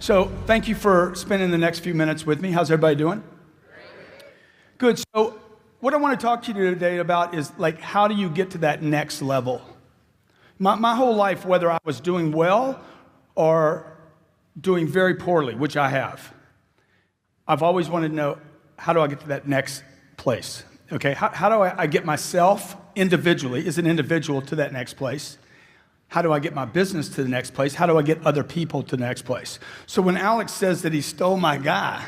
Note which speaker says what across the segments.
Speaker 1: So thank you for spending the next few minutes with me. How's everybody doing? Good. So what I want to talk to you today about is how do you get to that next level? My whole life, whether I was doing well or doing very poorly, which I have, I've always wanted to know, how do I get to that next place? Okay, how do I get myself individually, as an individual, to that next place? How do I get my business to the next place? How do I get other people to the next place? So when Alex says that he stole my guy,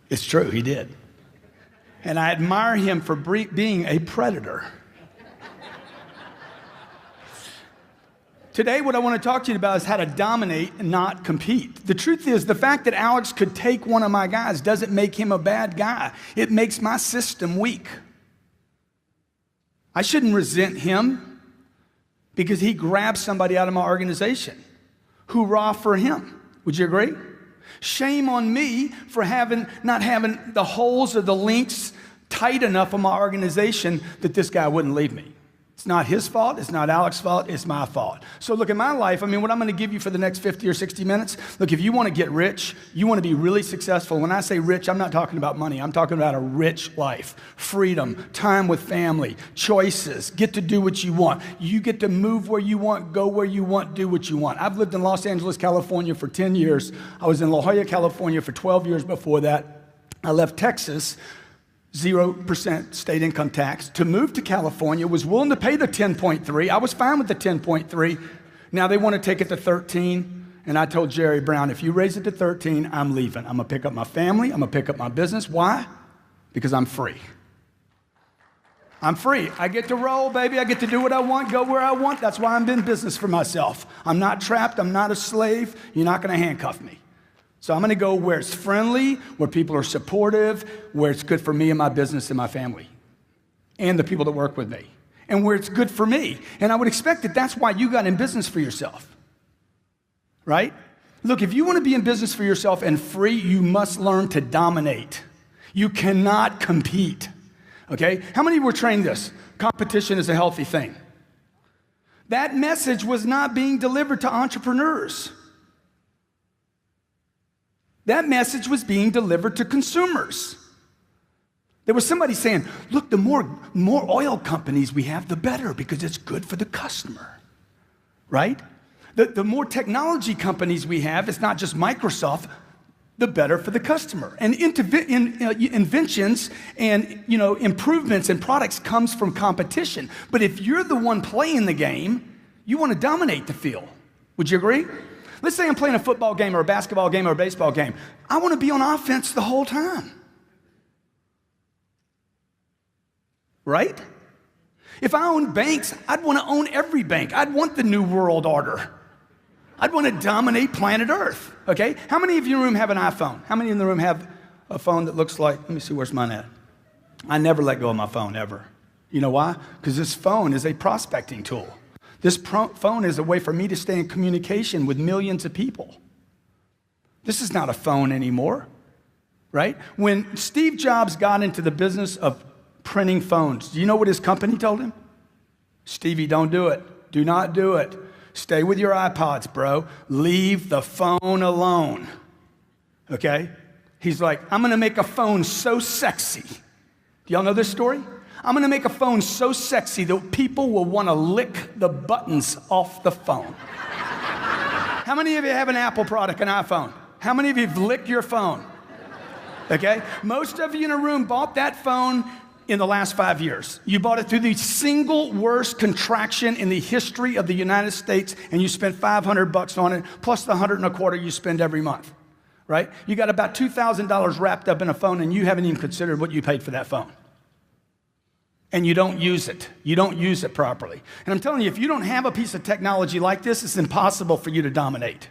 Speaker 1: it's true, he did. And I admire him for being a predator. Today, what I want to talk to you about is how to dominate and not compete. The truth is, the fact that Alex could take one of my guys doesn't make him a bad guy. It makes my system weak. I shouldn't resent him because he grabbed somebody out of my organization. Hoorah for him. Would you agree? Shame on me for not having the holes or the links tight enough on my organization that this guy wouldn't leave me. It's not his fault. It's not Alex's fault. It's my fault. So look, in my life, what I'm going to give you for the next 50 or 60 minutes, look, if you want to get rich, you want to be really successful. When I say rich, I'm not talking about money. I'm talking about a rich life, freedom, time with family, choices, get to do what you want. You get to move where you want, go where you want, do what you want. I've lived in Los Angeles, California for 10 years. I was in La Jolla, California for 12 years before that. I left Texas, 0% state income tax, to move to California, was willing to pay the 10.3. I was fine with the 10.3. Now they want to take it to 13. And I told Jerry Brown, if you raise it to 13, I'm leaving. I'm going to pick up my family. I'm going to pick up my business. Why? Because I'm free. I'm free. I get to roll, baby. I get to do what I want, go where I want. That's why I'm in business for myself. I'm not trapped. I'm not a slave. You're not going to handcuff me. So I'm going to go where it's friendly, where people are supportive, where it's good for me and my business and my family and the people that work with me, and where it's good for me. And I would expect that that's why you got in business for yourself, right? Look, if you want to be in business for yourself and free, you must learn to dominate. You cannot compete, okay? How many were trained this? Competition is a healthy thing. That message was not being delivered to entrepreneurs. That message was being delivered to consumers. There was somebody saying, look, the more oil companies we have, the better, because it's good for the customer, right? The more technology companies we have, it's not just Microsoft, the better for the customer. And inventions and improvements in products comes from competition. But if you're the one playing the game, you want to dominate the field. Would you agree? Let's say I'm playing a football game or a basketball game or a baseball game. I want to be on offense the whole time. Right? If I owned banks, I'd want to own every bank. I'd want the New World Order. I'd want to dominate planet Earth. Okay? How many of you in the room have an iPhone? How many in the room have a phone that looks like, let me see, where's mine at? I never let go of my phone, ever. You know why? Because this phone is a prospecting tool. This phone is a way for me to stay in communication with millions of people. This is not a phone anymore, right? When Steve Jobs got into the business of printing phones, do you know what his company told him? Stevie, don't do it. Do not do it. Stay with your iPods, bro. Leave the phone alone, okay? He's like, I'm going to make a phone so sexy. Do y'all know this story? I'm going to make a phone so sexy that people will want to lick the buttons off the phone. How many of you have an Apple product, an iPhone? How many of you have licked your phone? Okay? Most of you in a room bought that phone in the last 5 years. You bought it through the single worst contraction in the history of the United States, and you spent $500 on it, plus the $125 you spend every month, right? You got about $2,000 wrapped up in a phone, and you haven't even considered what you paid for that phone. And you don't use it. You don't use it properly. And I'm telling you, if you don't have a piece of technology like this, it's impossible for you to dominate.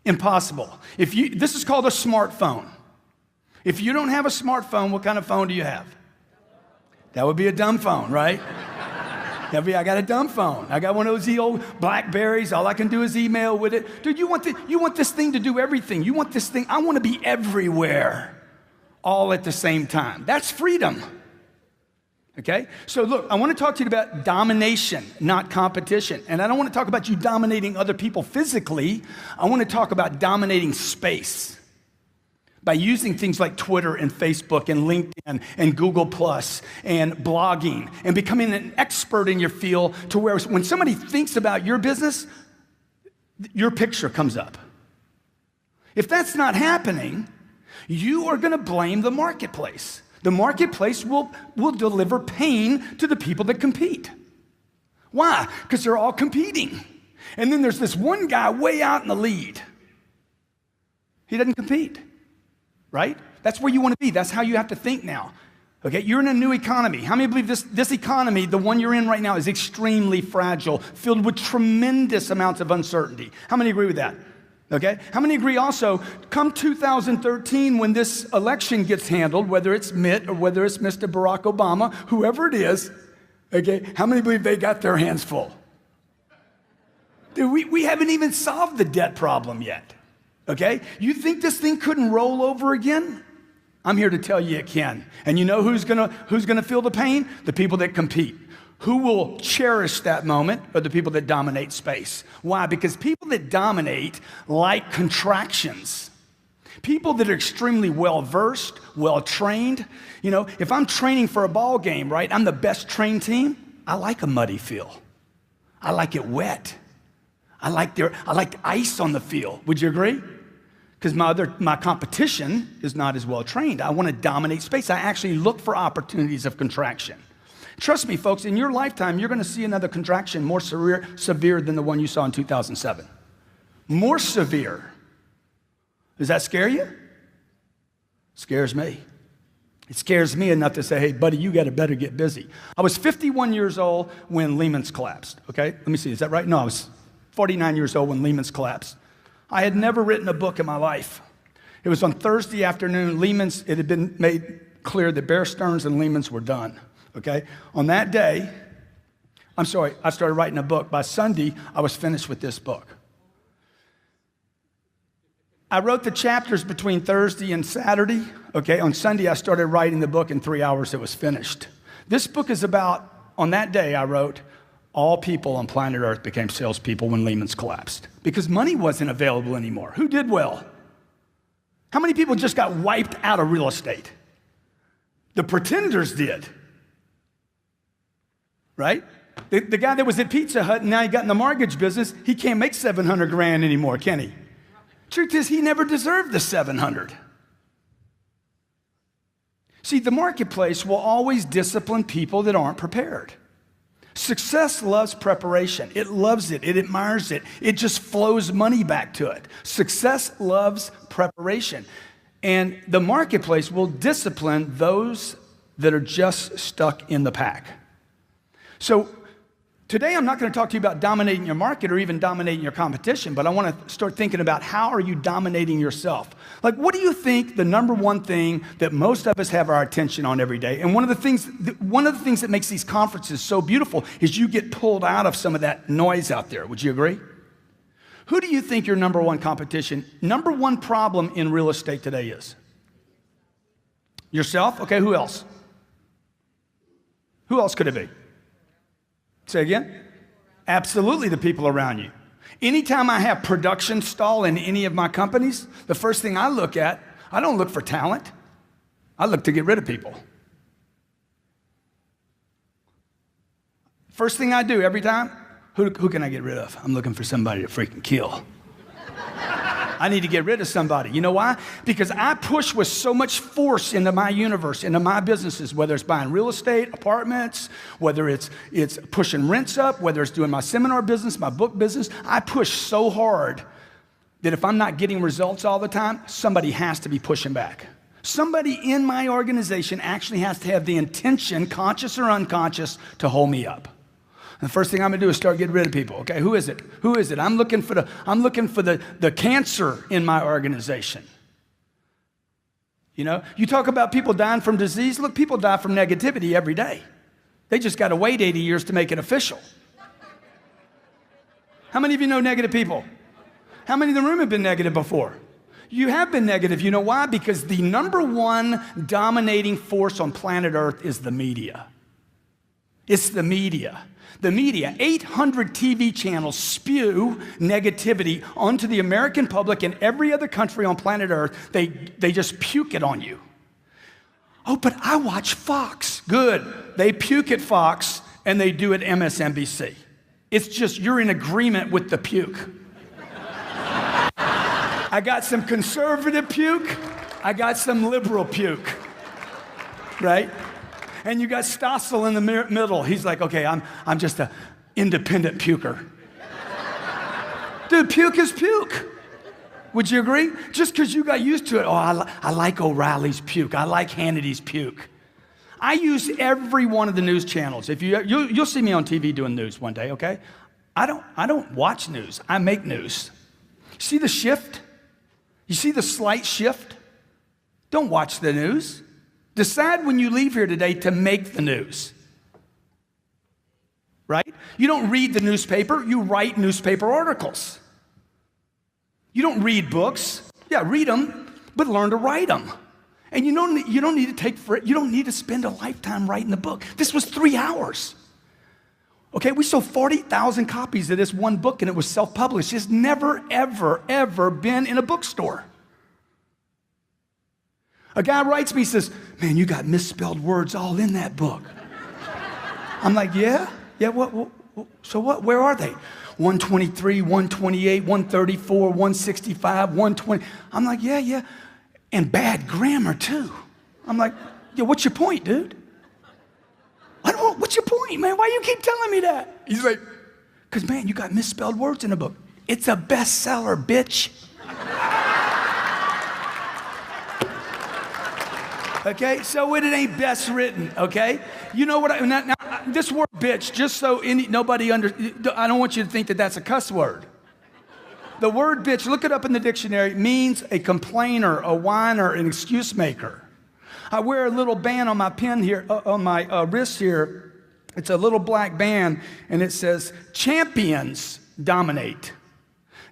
Speaker 1: Impossible. This is called a smartphone. If you don't have a smartphone, what kind of phone do you have? That would be a dumb phone, right? I got a dumb phone. I got one of those old Blackberries. All I can do is email with it. Dude, you want this thing to do everything. You want this thing. I want to be everywhere all at the same time. That's freedom. Okay? So look, I want to talk to you about domination, not competition. And I don't want to talk about you dominating other people physically. I want to talk about dominating space by using things like Twitter and Facebook and LinkedIn and Google Plus and blogging and becoming an expert in your field to where when somebody thinks about your business, your picture comes up. If that's not happening, you are going to blame the marketplace. The marketplace will deliver pain to the people that compete. Why? Because they're all competing. And then there's this one guy way out in the lead. He doesn't compete, right? That's where you want to be. That's how you have to think now. Okay, you're in a new economy. How many believe this economy, the one you're in right now, is extremely fragile, filled with tremendous amounts of uncertainty? How many agree with that? Okay? How many agree also, come 2013, when this election gets handled, whether it's Mitt or whether it's Mr. Barack Obama, whoever it is, okay, how many believe they got their hands full? Dude, we haven't even solved the debt problem yet, okay? You think this thing couldn't roll over again? I'm here to tell you it can. And you know who's gonna feel the pain? The people that compete. Who will cherish that moment are the people that dominate space. Why? Because people that dominate like contractions. People that are extremely well-versed, well-trained. You know, if I'm training for a ball game, right, I'm the best trained team, I like a muddy field. I like it wet. I like ice on the field. Would you agree? Because my competition is not as well-trained. I want to dominate space. I actually look for opportunities of contraction. Trust me, folks, in your lifetime, you're going to see another contraction more severe than the one you saw in 2007. More severe. Does that scare you? Scares me. It scares me enough to say, hey, buddy, you got to better get busy. I was 51 years old when Lehman's collapsed, okay? Let me see, is that right? No, I was 49 years old when Lehman's collapsed. I had never written a book in my life. It was on Thursday afternoon. It had been made clear that Bear Stearns and Lehman's were done. Okay? On that day, I started writing a book. By Sunday, I was finished with this book. I wrote the chapters between Thursday and Saturday. Okay? On Sunday, I started writing the book. In 3 hours, it was finished. This book is about, on that day, I wrote, all people on planet Earth became salespeople when Lehman's collapsed because money wasn't available anymore. Who did well? How many people just got wiped out of real estate? The pretenders did. Right? The guy that was at Pizza Hut and now he got in the mortgage business, he can't make 700 grand anymore, can he? Truth is, he never deserved the 700. See, the marketplace will always discipline people that aren't prepared. Success loves preparation. It loves it. It admires it. It just flows money back to it. Success loves preparation. And the marketplace will discipline those that are just stuck in the pack. So today I'm not going to talk to you about dominating your market or even dominating your competition, but I want to start thinking about how are you dominating yourself? Like, what do you think the number one thing that most of us have our attention on every day? And one of the things that makes these conferences so beautiful is you get pulled out of some of that noise out there. Would you agree? Who do you think your number one problem in real estate today is? Yourself? Okay, who else? Who else could it be? Say again? Absolutely the people around you. Anytime I have production stall in any of my companies, the first thing I look at, I don't look for talent. I look to get rid of people. First thing I do every time, who can I get rid of? I'm looking for somebody to freaking kill. I need to get rid of somebody. You know why? Because I push with so much force into my universe, into my businesses, whether it's buying real estate, apartments, whether it's pushing rents up, whether it's doing my seminar business, my book business. I push so hard that if I'm not getting results all the time, somebody has to be pushing back. Somebody in my organization actually has to have the intention, conscious or unconscious, to hold me up. And the first thing I'm going to do is start getting rid of people. Okay, who is it? Who is it? I'm looking for the cancer in my organization. You know, you talk about people dying from disease. Look, people die from negativity every day. They just got to wait 80 years to make it official. How many of you know negative people? How many in the room have been negative before? You have been negative. You know why? Because the number one dominating force on planet Earth is the media. It's the media. The media, 800 TV channels spew negativity onto the American public and every other country on planet Earth. They just puke it on you. Oh, but I watch Fox. Good. They puke at Fox and they do at MSNBC. It's just you're in agreement with the puke. I got some conservative puke. I got some liberal puke. Right? And you got Stossel in the middle. He's like, okay, I'm just an independent puker. Dude, puke is puke. Would you agree? Just because you got used to it. Oh, I like O'Reilly's puke. I like Hannity's puke. I use every one of the news channels. If you'll see me on TV doing news one day, okay? I don't watch news. I make news. See the shift? You see the slight shift? Don't watch the news. Decide when you leave here today to make the news. Right? You don't read the newspaper, you write newspaper articles. You don't read books. Yeah, read them, but learn to write them. And you don't need to spend a lifetime writing a book. This was 3 hours. Okay, we sold 40,000 copies of this one book and it was self-published. It's never, ever, ever been in a bookstore. A guy writes me, says, man, you got misspelled words all in that book. I'm like, yeah? Yeah, so what? Where are they? 123, 128, 134, 165, 120. I'm like, yeah. And bad grammar, too. I'm like, yeah, what's your point, dude? What's your point, man? Why you keep telling me that? He's like, because, man, you got misspelled words in the book. It's a bestseller, bitch. Okay, so it ain't best written, okay? You know what, now this word bitch, just so nobody I don't want you to think that that's a cuss word. The word bitch, look it up in the dictionary, means a complainer, a whiner, an excuse maker. I wear a little band on my pin here, on my wrist here. It's a little black band, and it says, champions dominate.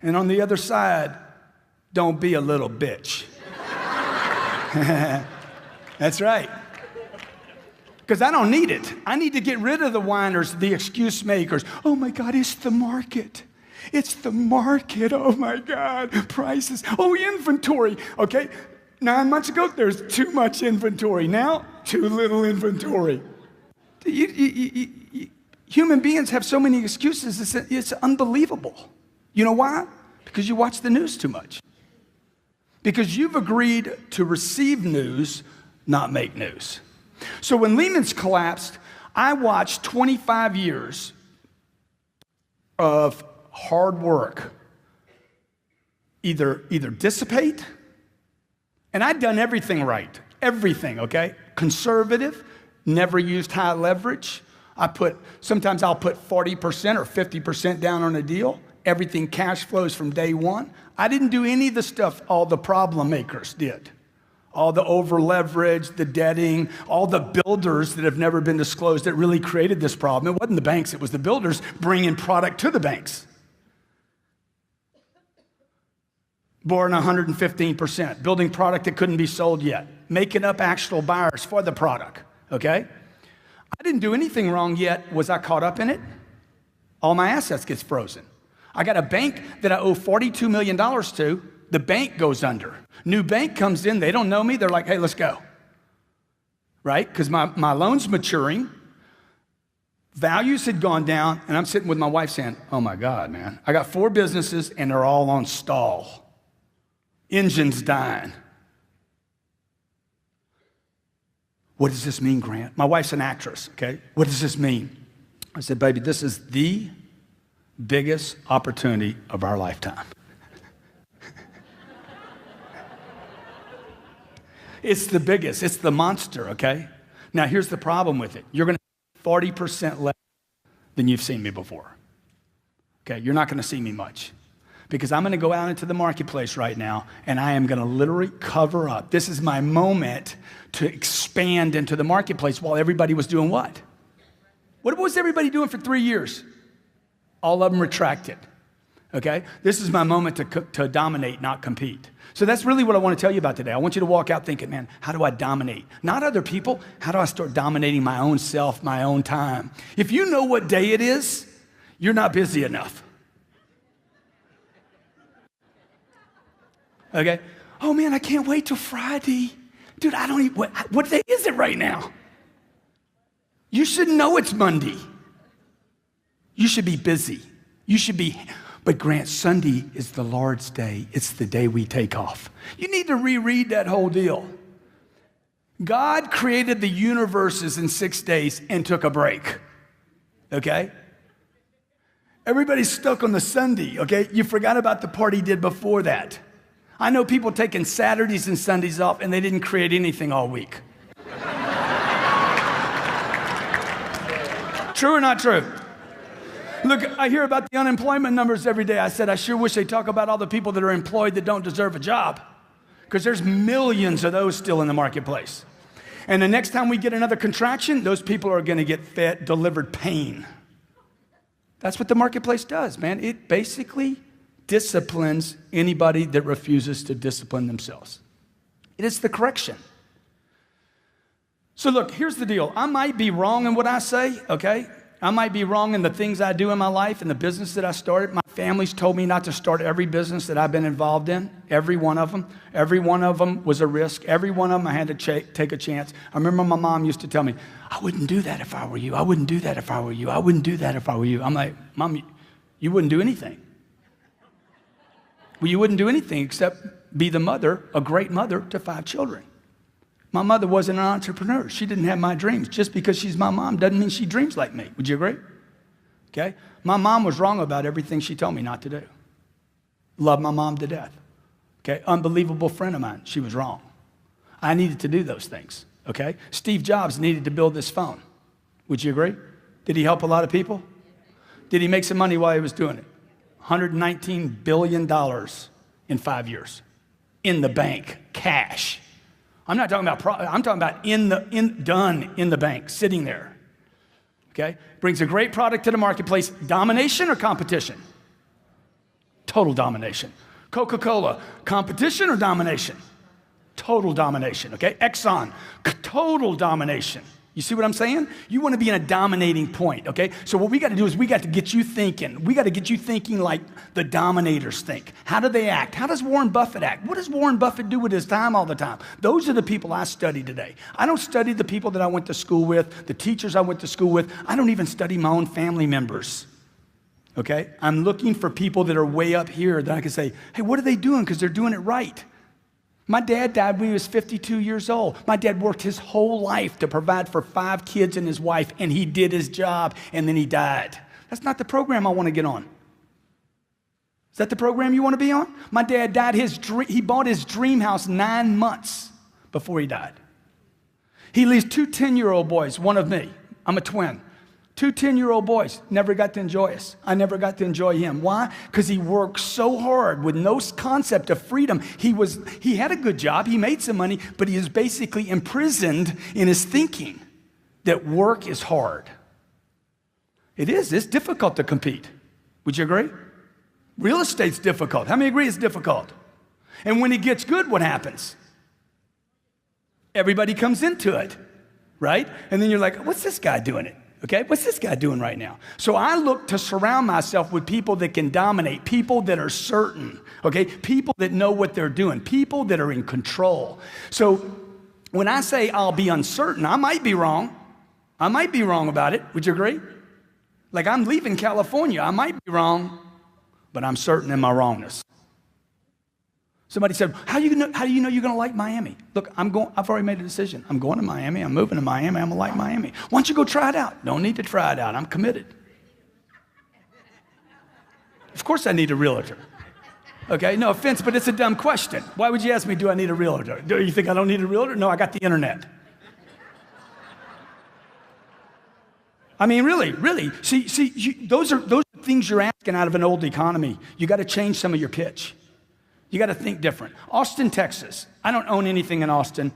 Speaker 1: And on the other side, don't be a little bitch. That's right. Because I don't need it. I need to get rid of the whiners, the excuse makers. Oh my God, it's the market. It's the market. Oh my God, prices. Oh, inventory. Okay, 9 months ago, there's too much inventory. Now, too little inventory. Human beings have so many excuses, it's unbelievable. You know why? Because you watch the news too much. Because you've agreed to receive news, not make news. So when Lehman's collapsed, I watched 25 years of hard work either dissipate, and I'd done everything right. Everything, okay? Conservative, never used high leverage. Sometimes I'll put 40% or 50% down on a deal. Everything cash flows from day one. I didn't do any of the stuff all the problem makers did. All the over leverage, the debting, all the builders that have never been disclosed that really created this problem. It wasn't the banks, it was the builders bringing product to the banks. Borrowing 115%, building product that couldn't be sold yet, making up actual buyers for the product, okay? I didn't do anything wrong yet. Was I caught up in it? All my assets gets frozen. I got a bank that I owe $42 million to. The bank goes under. New bank comes in. They don't know me. They're like, hey, let's go. Right? Because my loan's maturing. Values had gone down. And I'm sitting with my wife saying, oh, my God, man. I got 4 businesses, and they're all on stall. Engine's dying. What does this mean, Grant? My wife's an actress, okay? What does this mean? I said, baby, this is the biggest opportunity of our lifetime. It's the biggest. It's the monster, okay? Now, here's the problem with it. You're going to have 40% less than you've seen me before. Okay? You're not going to see me much. Because I'm going to go out into the marketplace right now, and I am going to literally cover up. This is my moment to expand into the marketplace while everybody was doing what? What was everybody doing for 3 years? All of them retracted. Okay? This is my moment to dominate, not compete. So that's really what I want to tell you about today. I want you to walk out thinking, man, how do I dominate? Not other people. How do I start dominating my own self, my own time? If you know what day it is, you're not busy enough. Okay? Oh man, I can't wait till Friday. Dude, I don't even, what day is it right now? You should know it's Monday. You should be busy. You should be, but Grant, Sunday is the Lord's day. It's the day we take off. You need to reread that whole deal. God created the universes in 6 days and took a break. Okay? Everybody's stuck on the Sunday, okay? You forgot about the part he did before that. I know people taking Saturdays and Sundays off and they didn't create anything all week. True or not true? Look, I hear about the unemployment numbers every day. I said, I sure wish they'd talk about all the people that are employed that don't deserve a job, because there's millions of those still in the marketplace. And the next time we get another contraction, those people are going to get delivered pain. That's what the marketplace does, man. It basically disciplines anybody that refuses to discipline themselves. It is the correction. So look, here's the deal. I might be wrong in what I say, okay? I might be wrong in the things I do in my life and the business that I started. My family's told me not to start every business that I've been involved in, every one of them. Every one of them was a risk. Every one of them I had to take a chance. I remember my mom used to tell me, I wouldn't do that if I were you. I wouldn't do that if I were you. I wouldn't do that if I were you. I'm like, Mom, you wouldn't do anything. Well, you wouldn't do anything except be the mother, a great mother to 5 children. My mother wasn't an entrepreneur. She didn't have my dreams. Just because she's my mom doesn't mean she dreams like me. Would you agree? Okay? My mom was wrong about everything she told me not to do. Love my mom to death. Okay? Unbelievable friend of mine. She was wrong. I needed to do those things. Okay? Steve Jobs needed to build this phone. Would you agree? Did he help a lot of people? Did he make some money while he was doing it? $119 billion in 5 years. In the bank. Cash. I'm not talking about, I'm talking about done in the bank, sitting there. Okay? Brings a great product to the marketplace. Domination or competition? Total domination. Coca-Cola, competition or domination? Total domination, okay? Exxon, total domination. You see what I'm saying? You want to be in a dominating point, okay? So what we got to do is we got to get you thinking. We got to get you thinking like the dominators think. How do they act? How does Warren Buffett act? What does Warren Buffett do with his time all the time? Those are the people I study today. I don't study the people that I went to school with, the teachers I went to school with. I don't even study my own family members, okay? I'm looking for people that are way up here that I can say, hey, what are they doing? Because they're doing it right. My dad died when he was 52 years old. My dad worked his whole life to provide for 5 kids and his wife, and he did his job, and then he died. That's not the program I want to get on. Is that the program you want to be on? My dad died, he bought his dream house 9 months before he died. He leaves 2 10-year-old boys, one of me. I'm a twin. 2 10-year-old boys, never got to enjoy us. I never got to enjoy him. Why? Because he worked so hard with no concept of freedom. He had a good job, he made some money, but he is basically imprisoned in his thinking that work is hard. It is. It's difficult to compete. Would you agree? Real estate's difficult. How many agree it's difficult? And when it gets good, what happens? Everybody comes into it, right? And then you're like, what's this guy doing it? Okay, what's this guy doing right now? So I look to surround myself with people that can dominate, people that are certain, okay, people that know what they're doing, people that are in control. So when I say I'll be uncertain, I might be wrong. I might be wrong about it. Would you agree? Like I'm leaving California. I might be wrong, but I'm certain in my wrongness. Somebody said, how do you know you're going to like Miami? Look, I've already made a decision. I'm going to Miami. I'm moving to Miami. I'm going to like Miami. Why don't you go try it out? Don't need to try it out. I'm committed. Of course I need a realtor. Okay, no offense, but it's a dumb question. Why would you ask me, do I need a realtor? Do you think I don't need a realtor? No, I got the internet. I mean, really. See, those are things you're asking out of an old economy. You got to change some of your pitch. You got to think different. Austin, Texas. I don't own anything in Austin.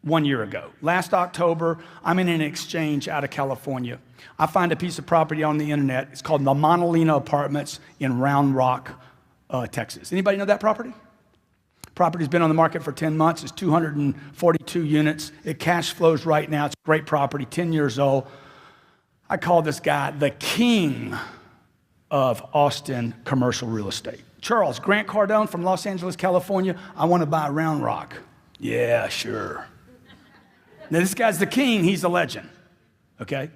Speaker 1: 1 year ago. Last October, I'm in an exchange out of California. I find a piece of property on the internet. It's called the Montalina Apartments in Round Rock, Texas. Anybody know that property? Property's been on the market for 10 months. It's 242 units. It cash flows right now. It's a great property, 10 years old. I call this guy the king of Austin commercial real estate. Charles, Grant Cardone from Los Angeles, California. I want to buy Round Rock. Yeah, sure. Now, this guy's the king. He's a legend, okay?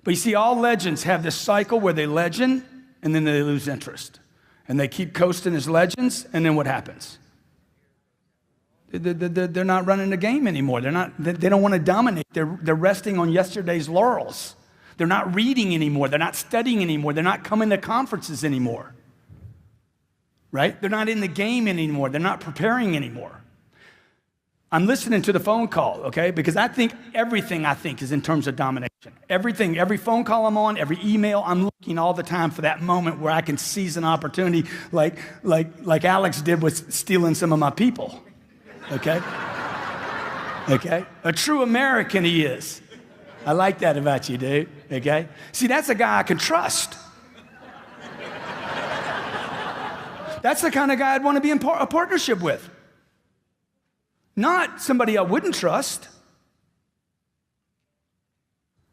Speaker 1: But you see, all legends have this cycle where they legend, and then they lose interest. And they keep coasting as legends, and then what happens? They're not running the game anymore. They don't want to dominate. They're resting on yesterday's laurels. They're not reading anymore. They're not studying anymore. They're not coming to conferences anymore, right? They're not in the game anymore. They're not preparing anymore. I'm listening to the phone call, okay? Because I think everything is in terms of domination. Everything, every phone call I'm on, every email, I'm looking all the time for that moment where I can seize an opportunity like Alex did with stealing some of my people, okay? Okay? A true American he is. I like that about you, dude, okay? See, that's a guy I can trust. That's the kind of guy I'd want to be in a partnership with. Not somebody I wouldn't trust.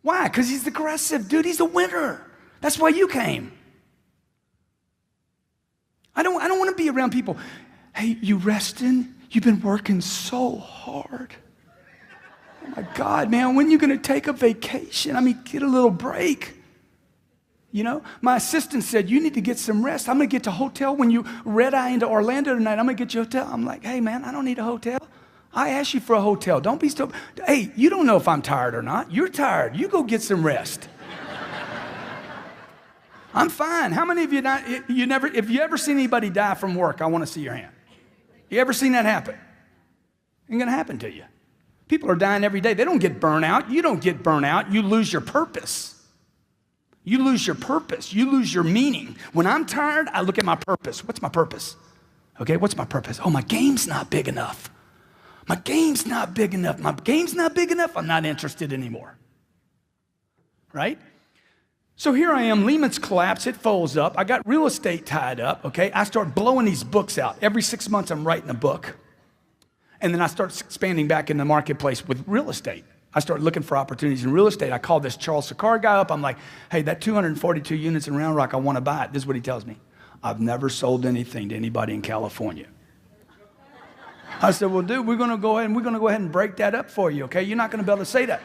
Speaker 1: Why? Because he's aggressive, dude. He's a winner. That's why you came. I don't want to be around people. Hey, you resting? You've been working so hard. Oh my God, man, when are you going to take a vacation? I mean, get a little break. You know, my assistant said, you need to get some rest. I'm going to get to a hotel when you red eye into Orlando tonight. I'm going to get you a hotel. I'm like, hey, man, I don't need a hotel. I asked you for a hotel. Don't be stupid. Hey, you don't know if I'm tired or not. You're tired. You go get some rest. I'm fine. How many of you not, if you ever seen anybody die from work, I want to see your hand. You ever seen that happen? Ain't going to happen to you. People are dying every day. They don't get burnout. You don't get burnout. You lose your purpose. You lose your purpose. You lose your meaning. When I'm tired, I look at my purpose. What's my purpose? Okay, what's my purpose? Oh, my game's not big enough. My game's not big enough. My game's not big enough. I'm not interested anymore. Right? So here I am. Lehman's collapsed. It folds up. I got real estate tied up. Okay? I start blowing these books out. Every 6 months, I'm writing a book. And then I start expanding back in the marketplace with real estate. I start looking for opportunities in real estate. I call this Charles Sakar guy up. I'm like, hey, that 242 units in Round Rock, I want to buy it. This is what he tells me. I've never sold anything to anybody in California. I said, well, dude, we're going to go ahead and break that up for you, okay? You're not going to be able to say that.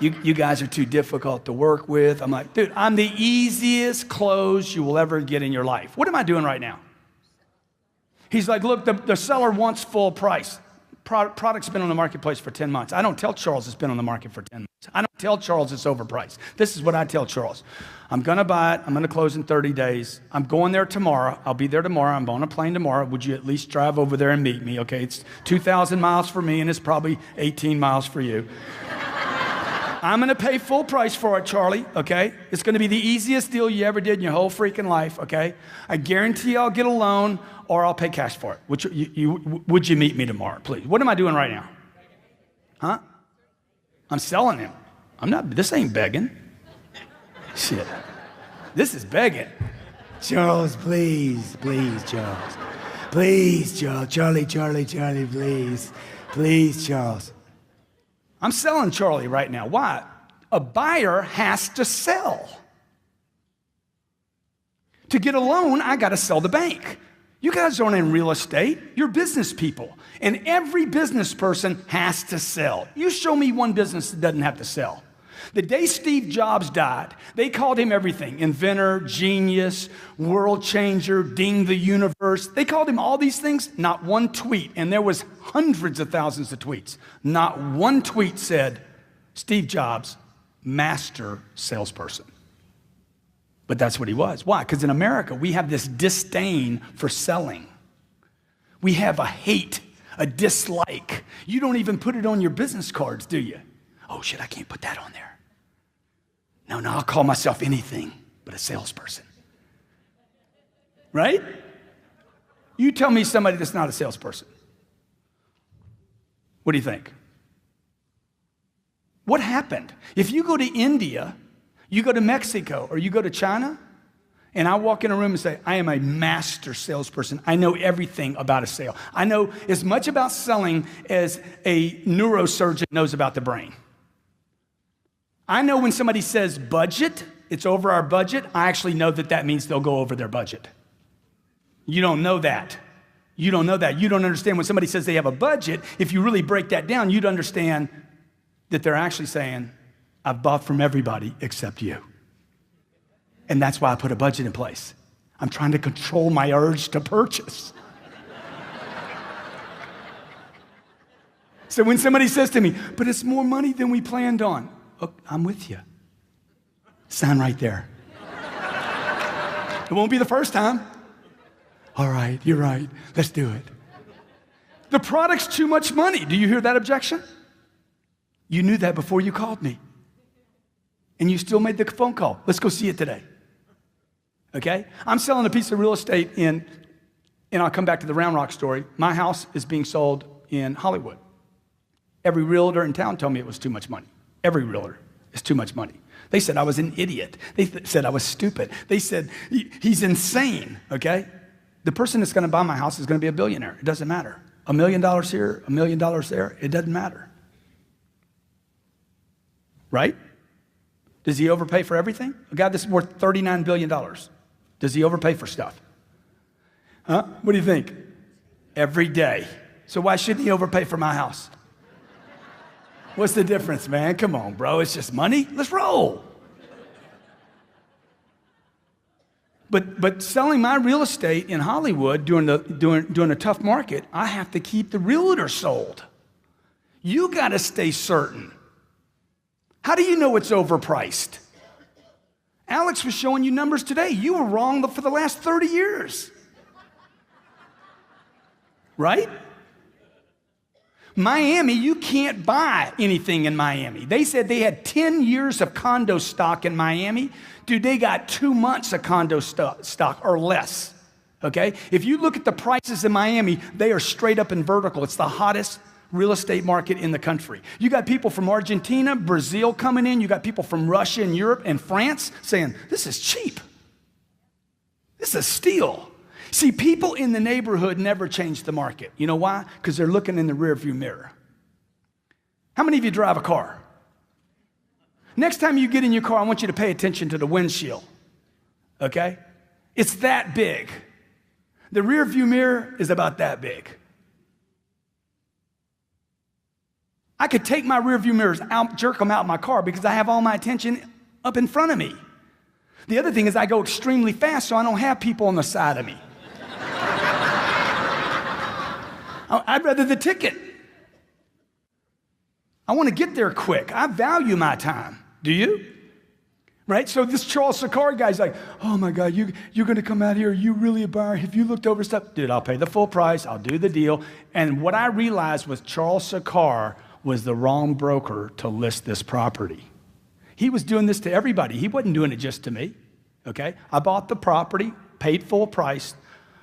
Speaker 1: You guys are too difficult to work with. I'm like, dude, I'm the easiest close you will ever get in your life. What am I doing right now? He's like, look, the seller wants full price. Product's been on the marketplace for 10 months. I don't tell Charles it's been on the market for 10 months. I don't tell Charles it's overpriced. This is what I tell Charles. I'm going to buy it. I'm going to close in 30 days. I'm going there tomorrow. I'll be there tomorrow. I'm on a plane tomorrow. Would you at least drive over there and meet me? Okay, it's 2,000 miles for me, and it's probably 18 miles for you. I'm going to pay full price for it, Charlie, okay? It's going to be the easiest deal you ever did in your whole freaking life, okay? I guarantee I'll get a loan or I'll pay cash for it. Would you meet me tomorrow, please? What am I doing right now? Huh? I'm selling him. This ain't begging. Shit. This is begging. Charles, please, Charles. Please, Charles. Charlie, please. Please, Charles. I'm selling Charlie right now. Why? A buyer has to sell. To get a loan, I got to sell the bank. You guys aren't in real estate. You're business people. And every business person has to sell. You show me one business that doesn't have to sell. The day Steve Jobs died, they called him everything. Inventor, genius, world changer, ding the universe. They called him all these things. Not one tweet, and there was hundreds of thousands of tweets. Not one tweet said, Steve Jobs, master salesperson. But that's what he was. Why? Because in America, we have this disdain for selling. We have a hate, a dislike. You don't even put it on your business cards, do you? Oh, shit, I can't put that on there. No, I'll call myself anything but a salesperson. Right? You tell me somebody that's not a salesperson. What do you think? What happened? If you go to India, you go to Mexico, or you go to China, and I walk in a room and say, I am a master salesperson. I know everything about a sale. I know as much about selling as a neurosurgeon knows about the brain. I know when somebody says budget, it's over our budget, I actually know that that means they'll go over their budget. You don't know that. You don't know that. You don't understand when somebody says they have a budget. If you really break that down, you'd understand that they're actually saying, I've bought from everybody except you. And that's why I put a budget in place. I'm trying to control my urge to purchase. So when somebody says to me, but it's more money than we planned on, oh, I'm with you. Sign right there. It won't be the first time. All right, you're right. Let's do it. The product's too much money. Do you hear that objection? You knew that before you called me. And you still made the phone call. Let's go see it today. Okay? I'm selling a piece of real estate and I'll come back to the Round Rock story. My house is being sold in Hollywood. Every realtor in town told me it was too much money. Every realtor is too much money. They said I was an idiot. They said I was stupid. They said he's insane, okay? The person that's going to buy my house is going to be a billionaire. It doesn't matter. $1 million here, $1 million there, it doesn't matter. Right? Does he overpay for everything? A guy that's worth $39 billion. Does he overpay for stuff? Huh? What do you think? Every day. So why shouldn't he overpay for my house? What's the difference, man? Come on, bro. It's just money. Let's roll. But selling my real estate in Hollywood during a tough market, I have to keep the realtor sold. You got to stay certain. How do you know it's overpriced? Alex was showing you numbers today. You were wrong for the last 30 years. Right? Miami, you can't buy anything in Miami. They said they had 10 years of condo stock in Miami. Dude, they got 2 months of condo stock or less. Okay? If you look at the prices in Miami, they are straight up and vertical. It's the hottest real estate market in the country. You got people from Argentina, Brazil coming in. You got people from Russia and Europe and France saying, this is cheap. This is a steal. See, people in the neighborhood never change the market. You know why? Because they're looking in the rearview mirror. How many of you drive a car? Next time you get in your car, I want you to pay attention to the windshield. Okay? It's that big. The rearview mirror is about that big. I could take my rearview mirrors out, jerk them out of my car because I have all my attention up in front of me. The other thing is I go extremely fast, so I don't have people on the side of me. I'd rather the ticket. I want to get there quick. I value my time. Do you? Right? So this Charles Sakar guy's like, oh my God, you're going to come out here. You really a buyer? Have you looked over stuff? Dude, I'll pay the full price. I'll do the deal. And what I realized was Charles Sakar was the wrong broker to list this property. He was doing this to everybody. He wasn't doing it just to me. Okay? I bought the property, paid full price,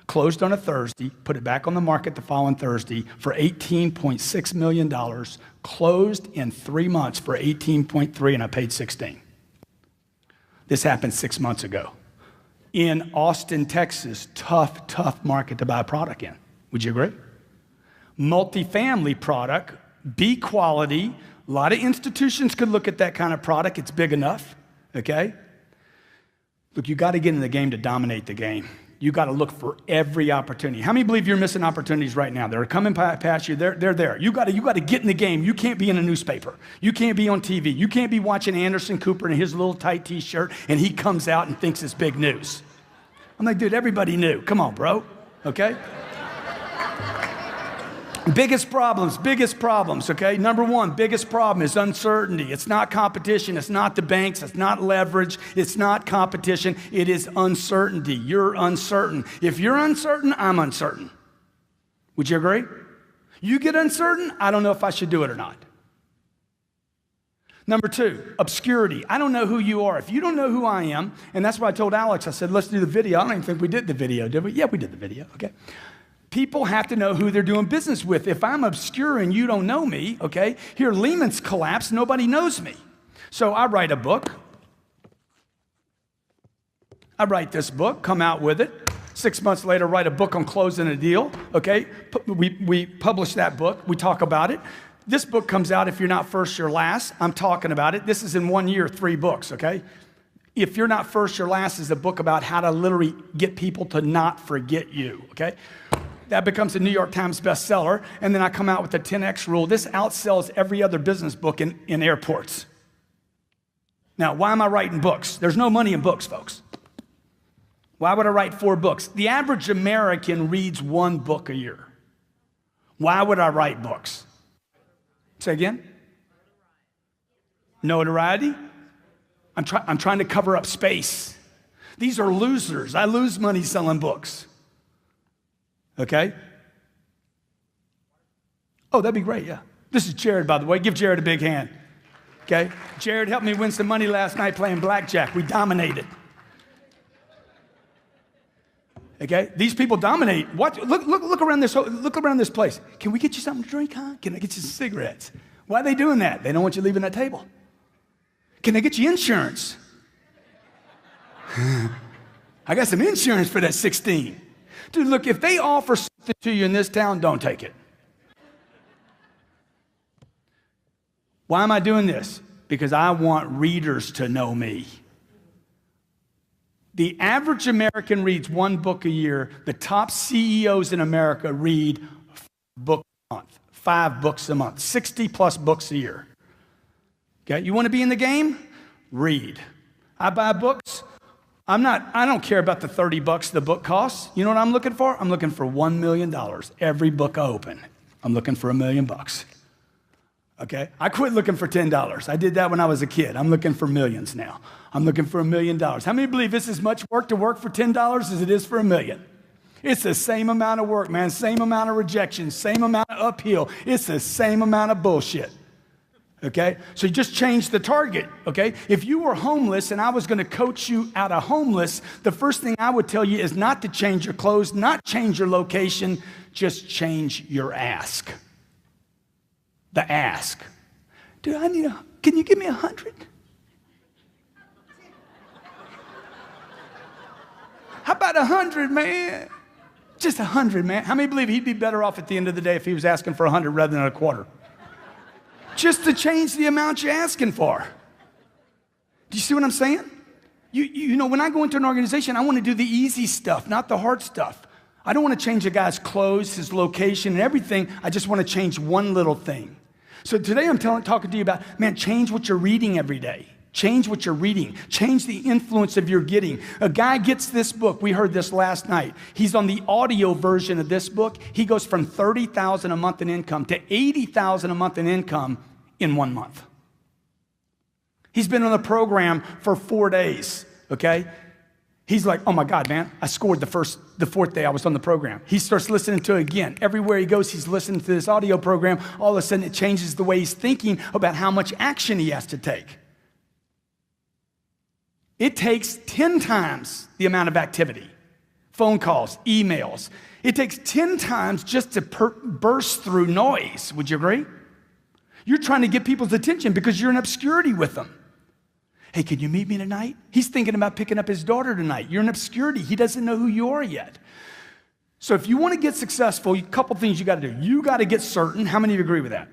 Speaker 1: closed on a Thursday, put it back on the market the following Thursday for $18.6 million, closed in 3 months for 18.3, and I paid 16. This happened 6 months ago. In Austin, Texas, tough market to buy a product in. Would you agree? Multifamily product, B quality. A lot of institutions could look at that kind of product. It's big enough, okay? Look, you got to get in the game to dominate the game. You got to look for every opportunity. How many believe you're missing opportunities right now? They're coming past you. They're there. You got to get in the game. You can't be in a newspaper. You can't be on TV. You can't be watching Anderson Cooper in his little tight T-shirt and he comes out and thinks it's big news. I'm like, dude, everybody knew. Come on, bro. Okay? Biggest problems, okay? Number one, biggest problem is uncertainty. It's not competition. It's not the banks. It's not leverage. It's not competition. It is uncertainty. You're uncertain. If you're uncertain, I'm uncertain. Would you agree? You get uncertain, I don't know if I should do it or not. Number two, obscurity. I don't know who you are. If you don't know who I am, and that's why I told Alex, I said, let's do the video. I don't even think we did the video, did we? Yeah, we did the video, okay. People have to know who they're doing business with. If I'm obscure and you don't know me, okay, here Lehman's collapsed, nobody knows me. So I write a book. I write this book, come out with it. 6 months later, write a book on closing a deal, okay? We publish that book. We talk about it. This book comes out, If You're Not First, You're Last. I'm talking about it. This is in 1 year, 3 books, okay? If You're Not First, You're Last is a book about how to literally get people to not forget you, okay? That becomes a New York Times bestseller, and then I come out with the 10X rule. This outsells every other business book in airports. Now, why am I writing books? There's no money in books, folks. Why would I write 4 books? The average American reads 1 book a year. Why would I write books? Say again? Notoriety? I'm trying to cover up space. These are losers. I lose money selling books. Okay? Oh, that'd be great, yeah. This is Jared, by the way. Give Jared a big hand. Okay? Jared helped me win some money last night playing blackjack. We dominated. Okay? These people dominate. Watch, look around this place. Can we get you something to drink, huh? Can I get you some cigarettes? Why are they doing that? They don't want you leaving that table. Can I get you insurance? I got some insurance for that 16. Dude, look, if they offer something to you in this town, don't take it. Why am I doing this? Because I want readers to know me. The average American reads 1 book a year. The top CEOs in America read 5 books a month, 60 plus books a year. Okay, you want to be in the game? Read. I buy books. I don't care about the $30 the book costs. You know what I'm looking for? I'm looking for $1 million. Every book I open, I'm looking for $1 million. Okay? I quit looking for $10. I did that when I was a kid. I'm looking for millions now. I'm looking for $1 million. How many believe this is much work to work for $10 as it is for $1 million? It's the same amount of work, man. Same amount of rejection, same amount of uphill. It's the same amount of bullshit. Okay? So you just change the target, okay? If you were homeless and I was going to coach you out of homeless, the first thing I would tell you is not to change your clothes, not change your location, just change your ask. The ask. Dude, can you give me 100? How about 100, man? Just 100, man. How many believe he'd be better off at the end of the day if he was asking for 100 rather than a quarter? Just to change the amount you're asking for. Do you see what I'm saying? You know, when I go into an organization, I want to do the easy stuff, not the hard stuff. I don't want to change a guy's clothes, his location, and everything. I just want to change one little thing. So today I'm talking to you about, man, change what you're reading every day. Change what you're reading. Change the influence of your getting. A guy gets this book. We heard this last night. He's on the audio version of this book. He goes from $30,000 a month in income to $80,000 a month in income in 1 month. He's been on the program for 4 days, okay? He's like, oh my God, man, I scored the 4th day I was on the program. He starts listening to it again. Everywhere he goes, he's listening to this audio program. All of a sudden, it changes the way he's thinking about how much action he has to take. It takes 10 times the amount of activity, phone calls, emails. It takes 10 times just to burst through noise. Would you agree? You're trying to get people's attention because you're in obscurity with them. Hey, can you meet me tonight? He's thinking about picking up his daughter tonight. You're in obscurity. He doesn't know who you are yet. So if you want to get successful, a couple things you got to do. You got to get certain. How many of you agree with that?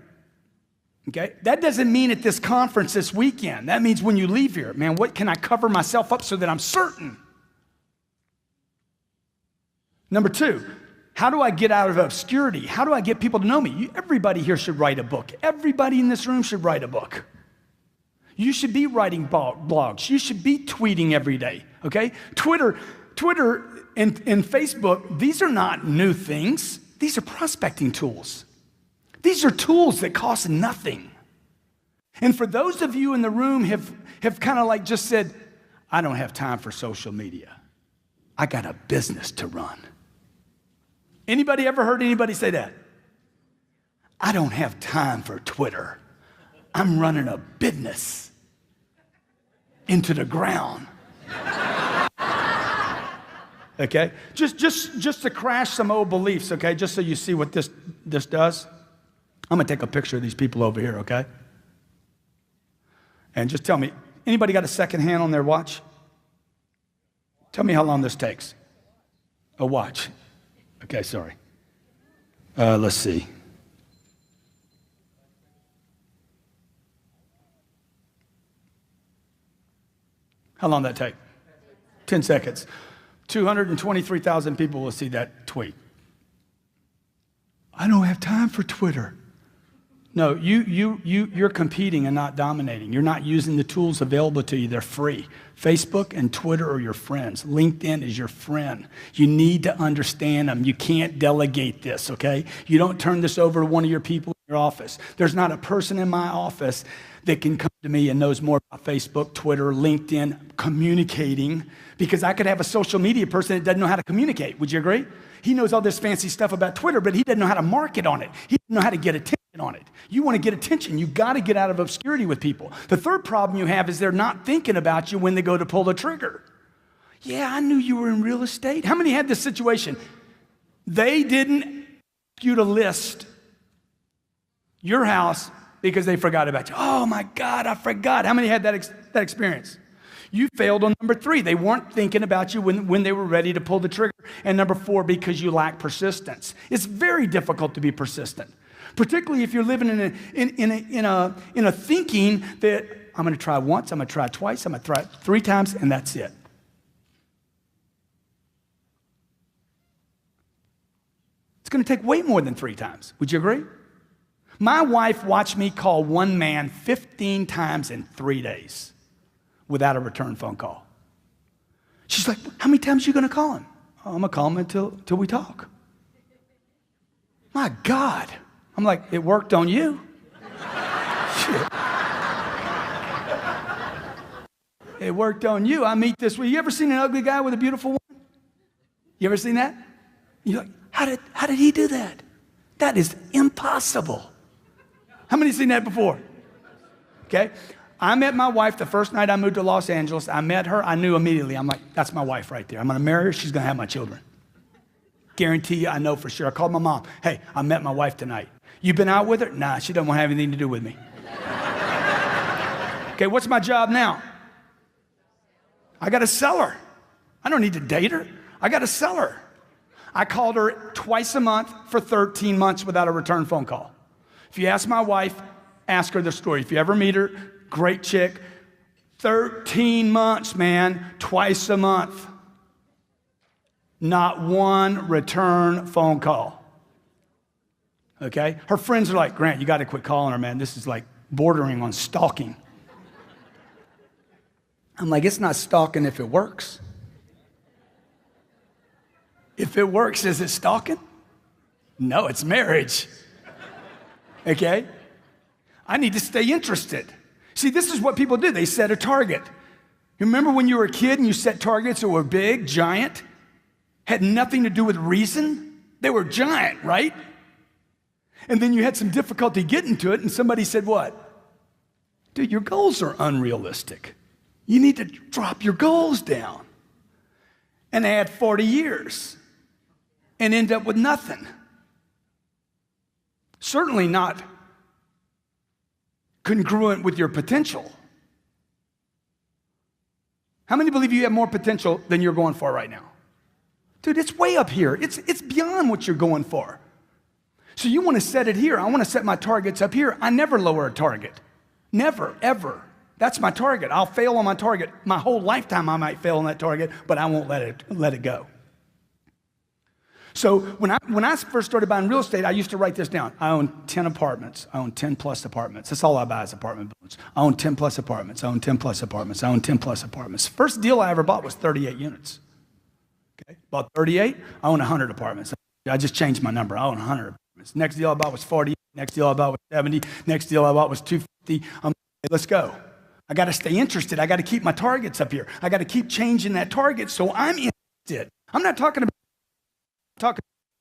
Speaker 1: Okay? That doesn't mean at this conference this weekend. That means when you leave here, man, what can I cover myself up so that I'm certain? Number 2, how do I get out of obscurity? How do I get people to know me? Everybody here should write a book. Everybody in this room should write a book. You should be writing blogs. You should be tweeting every day, okay? Twitter and Facebook, these are not new things. These are prospecting tools. These are tools that cost nothing. And for those of you in the room have kind of like just said, I don't have time for social media. I got a business to run. Anybody ever heard anybody say that? I don't have time for Twitter. I'm running a business into the ground. Okay? Just to crash some old beliefs, okay? Just so you see what this does. I'm going to take a picture of these people over here, okay? And just tell me, anybody got a second hand on their watch? Tell me how long this takes. A watch. Okay, sorry. Let's see. How long did that take? 10 seconds. 223,000 people will see that tweet. I don't have time for Twitter. No, you're competing and not dominating. You're not using the tools available to you. They're free. Facebook and Twitter are your friends. LinkedIn is your friend. You need to understand them. You can't delegate this, okay? You don't turn this over to one of your people in your office. There's not a person in my office that can come to me and knows more about Facebook, Twitter, LinkedIn, communicating, because I could have a social media person that doesn't know how to communicate. Would you agree? He knows all this fancy stuff about Twitter, but he doesn't know how to market on it. He doesn't know how to get attention on it. You want to get attention, you got to get out of obscurity with people. The third problem you have is they're not thinking about you when they go to pull the trigger. Yeah, I knew you were in real estate. How many had this situation? They didn't ask you to list your house because they forgot about you. Oh my God, I forgot. How many had that experience? You failed on number 3. They weren't thinking about you when they were ready to pull the trigger. And number 4, because you lack persistence. It's very difficult to be persistent, particularly if you're living in a thinking that I'm going to try once, I'm going to try twice, I'm going to try 3 times, and that's it. It's going to take way more than 3 times. Would you agree? My wife watched me call one man 15 times in 3 days without a return phone call. She's like, how many times are you going to call him? Oh, I'm going to call him until we talk. My God. I'm like, it worked on you. Shit. It worked on you. I meet this. You ever seen an ugly guy with a beautiful woman? You ever seen that? You're like, how did he do that? That is impossible. How many seen that before? Okay. I met my wife the first night I moved to Los Angeles. I met her. I knew immediately. I'm like, that's my wife right there. I'm going to marry her. She's going to have my children. Guarantee you, I know for sure. I called my mom. Hey, I met my wife tonight. You been out with her? Nah, she doesn't want to have anything to do with me. Okay, what's my job now? I got to sell her. I don't need to date her. I got to sell her. I called her twice a month for 13 months without a return phone call. If you ask my wife, ask her the story. If you ever meet her, great chick. 13 months, man, twice a month. Not one return phone call. Okay? Her friends are like, Grant, you got to quit calling her, man. This is like bordering on stalking. I'm like, it's not stalking if it works. If it works, is it stalking? No, it's marriage. Okay? I need to stay interested. See, this is what people do. They set a target. You remember when you were a kid and you set targets that were big, giant, had nothing to do with reason? They were giant, right? And then you had some difficulty getting to it, and somebody said, what? Dude, your goals are unrealistic. You need to drop your goals down and add 40 years and end up with nothing. Certainly not congruent with your potential. How many believe you have more potential than you're going for right now? Dude, it's way up here. It's beyond what you're going for. So you want to set it here. I want to set my targets up here. I never lower a target. Never, ever. That's my target. I'll fail on my target. My whole lifetime I might fail on that target, but I won't let it go. So when I first started buying real estate, I used to write this down. I own 10 apartments. I own 10 plus apartments. That's all I buy is apartment buildings. I own 10 plus apartments. I own 10 plus apartments. I own 10 plus apartments. First deal I ever bought was 38 units. Okay, bought 38. I own 100 apartments. I just changed my number. I own 100 apartments. Next deal I bought was 40. Next deal I bought was 70. Next deal I bought was 250. Let's go. I got to stay interested. I got to keep my targets up here. I got to keep changing that target so I'm interested. I'm not talking about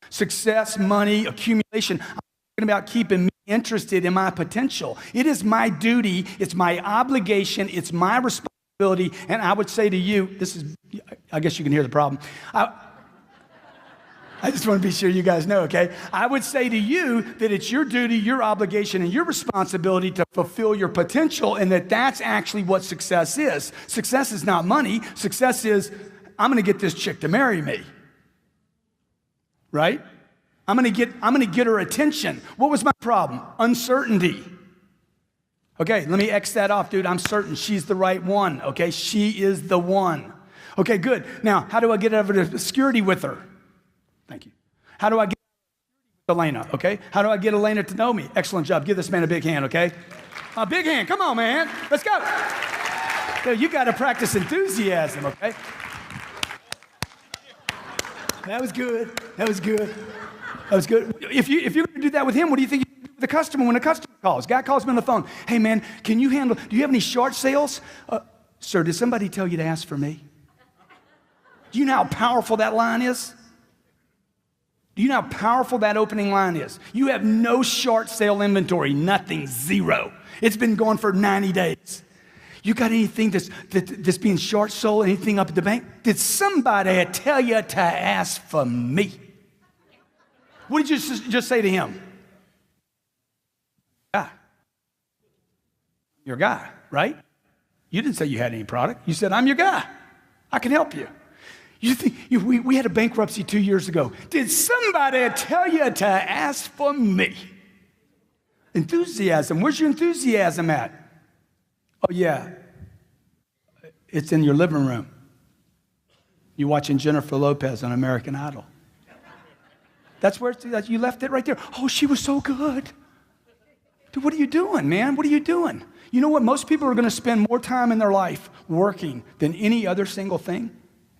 Speaker 1: success, money, accumulation. I'm talking about keeping me interested in my potential. It is my duty. It's my obligation. It's my responsibility. And I would say to you, I guess you can hear the problem. I just want to be sure you guys know, okay? I would say to you that it's your duty, your obligation, and your responsibility to fulfill your potential, and that's actually what success is. Success is not money. Success is, I'm going to get this chick to marry me. Right? I'm going to get her attention. What was my problem? Uncertainty. Okay, let me X that off, dude. I'm certain she's the right one, okay? She is the one. Okay, good. Now, how do I get over to security with her? Thank you. How do I get Elena, okay? How do I get Elena to know me? Excellent job. Give this man a big hand, okay? A big hand. Come on, man. Let's go. You got to practice enthusiasm, okay? That was good. That was good. That was good. If you're going to do that with him, what do you think you do with the customer when a customer calls? Guy calls me on the phone. Hey, man, do you have any short sales? Sir, did somebody tell you to ask for me? Do you know how powerful that line is? Do you know how powerful that opening line is? You have no short sale inventory, nothing, zero. It's been going for 90 days. You got anything that's being short sold, anything up at the bank? Did somebody tell you to ask for me? What did you just say to him? Guy. Your guy, right? You didn't say you had any product. You said, I'm your guy. I can help you. You think we had a bankruptcy 2 years ago. Did somebody tell you to ask for me? Enthusiasm. Where's your enthusiasm at? Oh, yeah. It's in your living room. You're watching Jennifer Lopez on American Idol. That's where you left it right there. Oh, she was so good. Dude, what are you doing, man? What are you doing? You know what? Most people are going to spend more time in their life working than any other single thing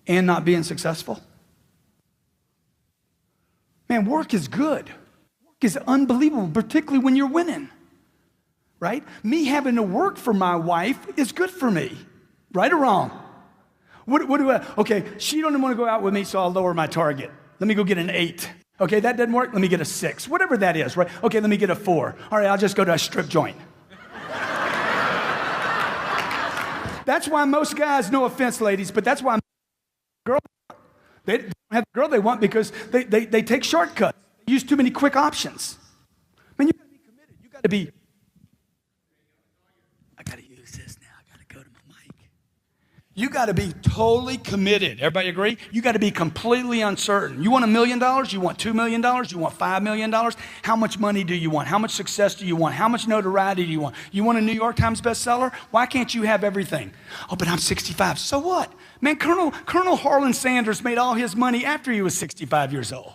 Speaker 1: and not being successful. Man, work is good. Work is unbelievable, particularly when you're winning. Right? Me having to work for my wife is good for me. Right or wrong? Okay, she don't want to go out with me, so I'll lower my target. Let me go get an 8. Okay, that doesn't work. Let me get a 6. Whatever that is, right? Okay, let me get a 4. All right, I'll just go to a strip joint. That's why most guys, no offense, ladies, but that's why girls, they don't have the girl they want because they take shortcuts. They use too many quick options. Man, you got to be committed. You got to be. I got to use this now. I got to go to my mic. You got to be totally committed. Everybody agree? You got to be completely uncertain. You want $1 million? You want $2 million? You want $5 million? How much money do you want? How much success do you want? How much notoriety do you want? You want a New York Times bestseller? Why can't you have everything? Oh, but I'm 65. So what? Man, Colonel Harlan Sanders made all his money after he was 65 years old.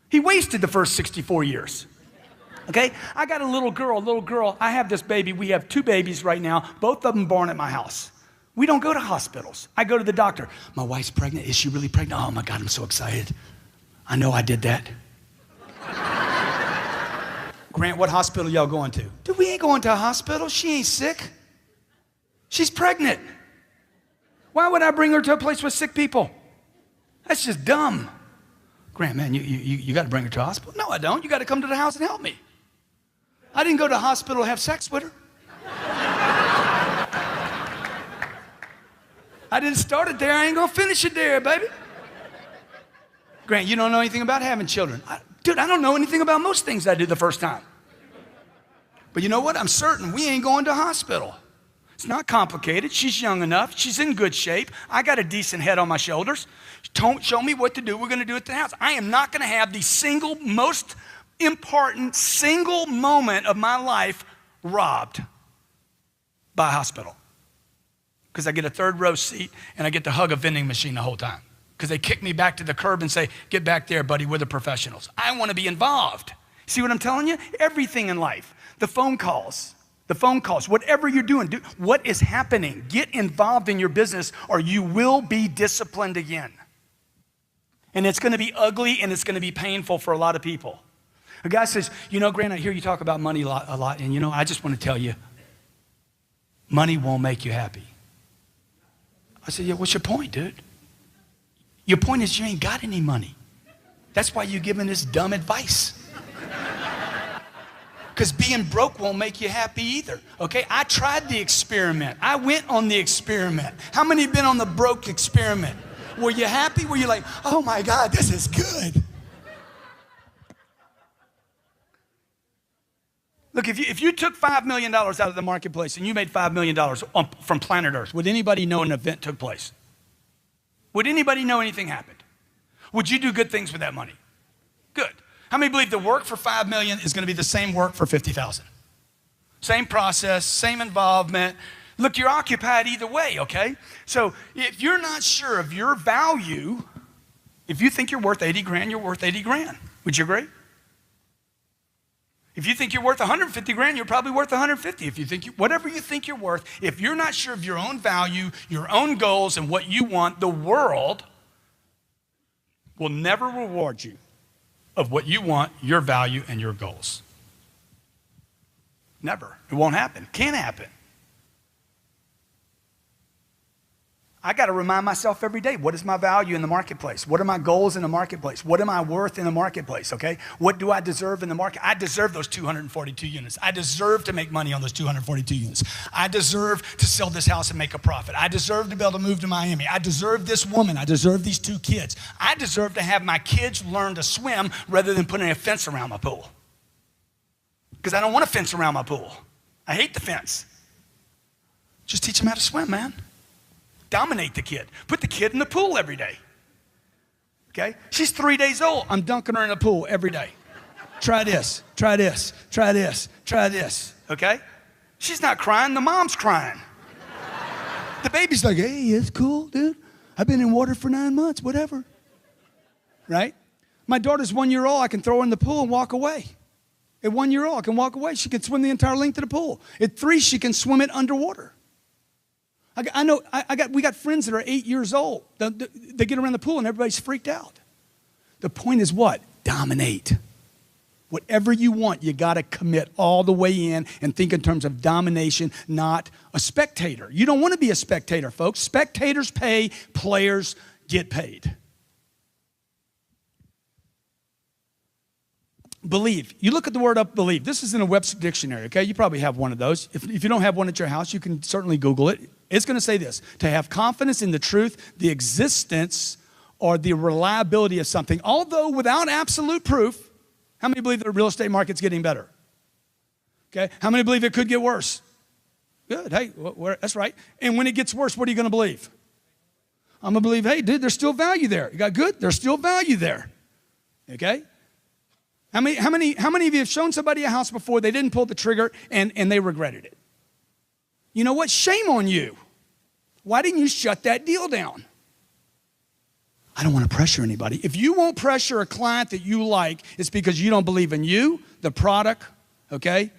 Speaker 1: He wasted the first 64 years. Okay? I got a little girl. I have this baby. We have 2 babies right now, both of them born at my house. We don't go to hospitals. I go to the doctor. My wife's pregnant. Is she really pregnant? Oh, my God, I'm so excited. I know I did that. Grant, what hospital y'all going to? Dude, we ain't going to a hospital. She ain't sick. She's pregnant. Why would I bring her to a place with sick people? That's just dumb. Grant, man, you got to bring her to a hospital. No, I don't. You got to come to the house and help me. I didn't go to the hospital to have sex with her. I didn't start it there. I ain't going to finish it there, baby. Grant, you don't know anything about having children. Dude, I don't know anything about most things I did the first time. But you know what? I'm certain we ain't going to a hospital. It's not complicated. She's young enough. She's in good shape. I got a decent head on my shoulders. Don't show me what to do. We're going to do it at the house. I am not going to have the single most important single moment of my life robbed by a hospital. Because I get a 3rd row seat and I get to hug a vending machine the whole time. Because they kick me back to the curb and say, get back there, buddy, we're the professionals. I want to be involved. See what I'm telling you? Everything in life. The phone calls, whatever you're doing, what is happening? Get involved in your business or you will be disciplined again. And it's going to be ugly and it's going to be painful for a lot of people. A guy says, you know, Grant, I hear you talk about money a lot, and you know, I just want to tell you, money won't make you happy. I said, yeah, what's your point, dude? Your point is you ain't got any money. That's why you're giving this dumb advice. Because being broke won't make you happy either, okay? I tried the experiment. I went on the experiment. How many have been on the broke experiment? Were you happy? Were you like, oh my God, this is good? Look, if you took $5 million out of the marketplace and you made $5 million from planet Earth, would anybody know an event took place? Would anybody know anything happened? Would you do good things with that money? Good. How many believe the work for $5 million is going to be the same work for 50,000? Same process, same involvement. Look, you're occupied either way, okay? So if you're not sure of your value, if you think you're worth 80 grand, you're worth 80 grand. Would you agree? If you think you're worth 150 grand, you're probably worth 150. If you think whatever you think you're worth, if you're not sure of your own value, your own goals, and what you want, the world will never reward you of what you want, your value, and your goals. Never. It won't happen. Can't happen. I got to remind myself every day, what is my value in the marketplace? What are my goals in the marketplace? What am I worth in the marketplace, okay? What do I deserve in the market? I deserve those 242 units. I deserve to make money on those 242 units. I deserve to sell this house and make a profit. I deserve to be able to move to Miami. I deserve this woman. I deserve these 2 kids. I deserve to have my kids learn to swim rather than putting a fence around my pool. Because I don't want a fence around my pool. I hate the fence. Just teach them how to swim, man. Dominate the kid. Put the kid in the pool every day. Okay? She's 3 days old. I'm dunking her in the pool every day. Try this, try this, try this, try this. Okay? She's not crying. The mom's crying. The baby's like, hey, it's cool, dude. I've been in water for 9 months, whatever. Right? My daughter's 1 year old. I can throw her in the pool and walk away. At 1 year old, I can walk away. She can swim the entire length of the pool. At 3, she can swim it underwater. We got friends that are 8 years old. They get around the pool and everybody's freaked out. The point is what? Dominate. Whatever you want, you got to commit all the way in and think in terms of domination, not a spectator. You don't want to be a spectator, folks. Spectators pay, players get paid. Believe. You look at the word up, believe. This is in a Webster dictionary, okay? You probably have one of those. If you don't have one at your house, you can certainly Google it. It's going to say this: to have confidence in the truth, the existence, or the reliability of something, although without absolute proof. How many believe the real estate market's getting better? Okay. How many believe it could get worse? Good. Hey, that's right. And when it gets worse, what are you going to believe? I'm going to believe, hey, dude, there's still value there. You got good? There's still value there. Okay. How many of you have shown somebody a house before, they didn't pull the trigger, and they regretted it? You know what? Shame on you. Why didn't you shut that deal down? I don't want to pressure anybody. If you won't pressure a client that you like, it's because you don't believe in you, the product, okay,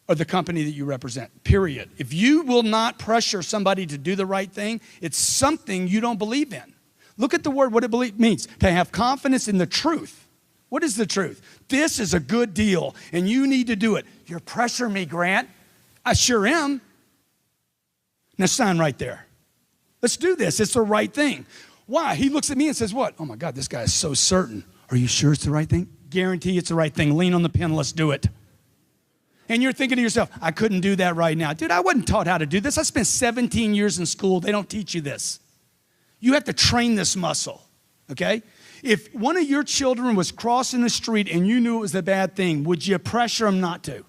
Speaker 1: or the company that you represent, period. If you will not pressure somebody to do the right thing, it's something you don't believe in. Look at the word, what it means, to have confidence in the truth. What is the truth? This is a good deal, and you need to do it. You're pressuring me, Grant. I sure am. Now sign right there. Let's do this. It's the right thing. Why? He looks at me and says, what? Oh my God, this guy is so certain. Are you sure it's the right thing? Guarantee it's the right thing. Lean on the pen. Let's do it. And you're thinking to yourself, I couldn't do that right now. Dude, I wasn't taught how to do this. I spent 17 years in school. They don't teach you this. You have to train this muscle, okay? If one of your children was crossing the street and you knew it was a bad thing, would you pressure them not to?